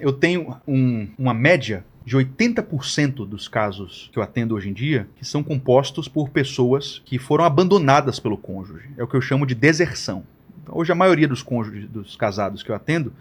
Eu tenho uma média de 80% dos casos que eu atendo hoje em dia que são compostos por pessoas que foram abandonadas pelo cônjuge. É o que eu chamo de deserção. Hoje a maioria dos cônjuges, dos casados que eu atendo,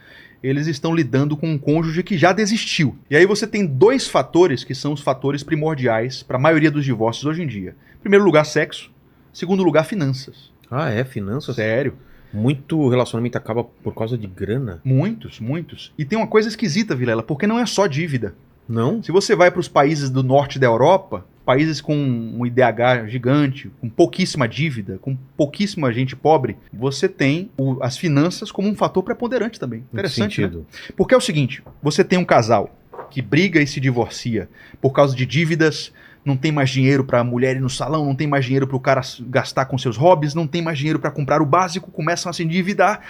eles estão lidando com um cônjuge que já desistiu. E aí você tem dois fatores que são os fatores primordiais para a maioria dos divórcios hoje em dia. Em primeiro lugar, sexo. Em segundo lugar, finanças. Ah, é? Finanças? Sério. Muito relacionamento acaba por causa de grana? Muitos, muitos. E tem uma coisa esquisita, Vilela, porque não é só dívida. Não? Se você vai para os países do norte da Europa, países com um IDH gigante, com pouquíssima dívida, com pouquíssima gente pobre, você tem as finanças como um fator preponderante também. Interessante, né? Porque é o seguinte, você tem um casal que briga e se divorcia por causa de dívidas, não tem mais dinheiro para a mulher ir no salão, não tem mais dinheiro para o cara gastar com seus hobbies, não tem mais dinheiro para comprar o básico, começam a se endividar,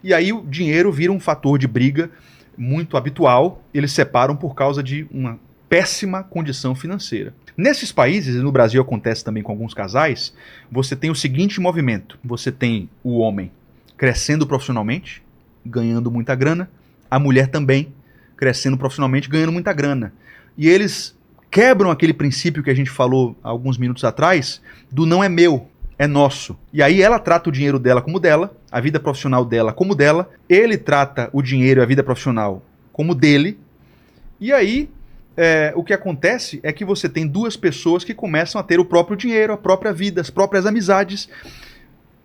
e aí o dinheiro vira um fator de briga muito habitual, eles separam por causa de uma péssima condição financeira. Nesses países, e no Brasil acontece também com alguns casais, você tem o seguinte movimento, você tem o homem crescendo profissionalmente, ganhando muita grana, a mulher também crescendo profissionalmente, ganhando muita grana. E eles quebram aquele princípio que a gente falou há alguns minutos atrás, do não é meu, é nosso. E aí ela trata o dinheiro dela como dela, a vida profissional dela como dela, ele trata o dinheiro e a vida profissional como dele, e aí o que acontece é que você tem duas pessoas que começam a ter o próprio dinheiro, a própria vida, as próprias amizades,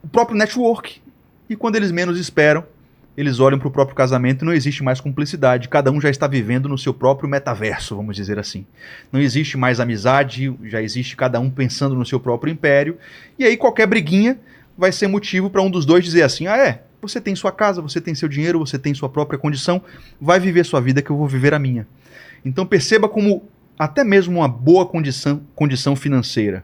o próprio network, e quando eles menos esperam, eles olham para o próprio casamento e não existe mais cumplicidade. Cada um já está vivendo no seu próprio metaverso, vamos dizer assim. Não existe mais amizade, já existe cada um pensando no seu próprio império. E aí qualquer briguinha vai ser motivo para um dos dois dizer assim, você tem sua casa, você tem seu dinheiro, você tem sua própria condição, vai viver sua vida que eu vou viver a minha. Então perceba como até mesmo uma boa condição financeira,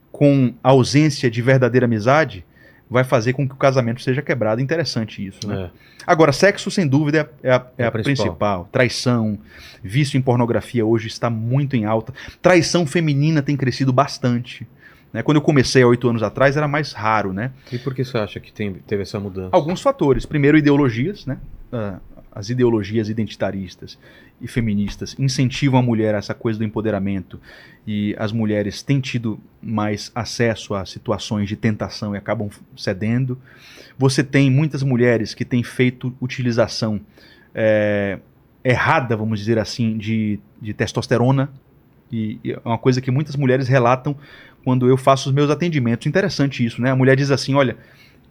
com ausência de verdadeira amizade, vai fazer com que o casamento seja quebrado. Interessante isso, né? Agora, sexo, sem dúvida, é a principal. Traição, vício em pornografia hoje está muito em alta. Traição feminina tem crescido bastante. Né? Quando eu comecei há 8 anos atrás, era mais raro, né? E por que você acha que teve essa mudança? Alguns fatores. Primeiro, ideologias, né? As ideologias identitaristas e feministas incentivam a mulher a essa coisa do empoderamento, e as mulheres têm tido mais acesso a situações de tentação e acabam cedendo. Você tem muitas mulheres que têm feito utilização errada, vamos dizer assim, de testosterona, e é uma coisa que muitas mulheres relatam quando eu faço os meus atendimentos. Interessante isso, né? A mulher diz assim, olha,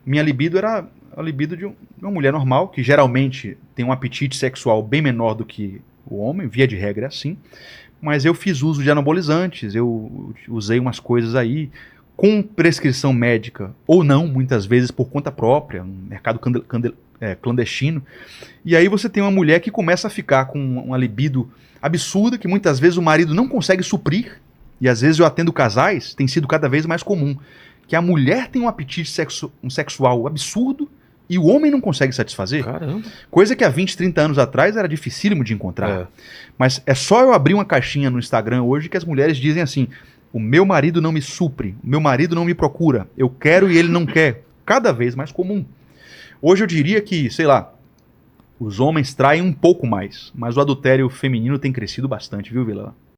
minha libido era a libido de uma mulher normal, que geralmente tem um apetite sexual bem menor do que o homem, via de regra é assim, mas eu fiz uso de anabolizantes, eu usei umas coisas aí, com prescrição médica, ou não, muitas vezes por conta própria, um mercado clandestino, e aí você tem uma mulher que começa a ficar com uma libido absurda, que muitas vezes o marido não consegue suprir, e às vezes eu atendo casais, tem sido cada vez mais comum, que a mulher tem um apetite sexual absurdo, e o homem não consegue satisfazer. Caramba. Coisa que há 20, 30 anos atrás era dificílimo de encontrar. Mas é só eu abrir uma caixinha no Instagram hoje que as mulheres dizem assim, o meu marido não me supre, o meu marido não me procura, eu quero e ele não quer. Cada vez mais comum. Hoje eu diria que, sei lá, os homens traem um pouco mais, mas o adultério feminino tem crescido bastante, viu, Vila?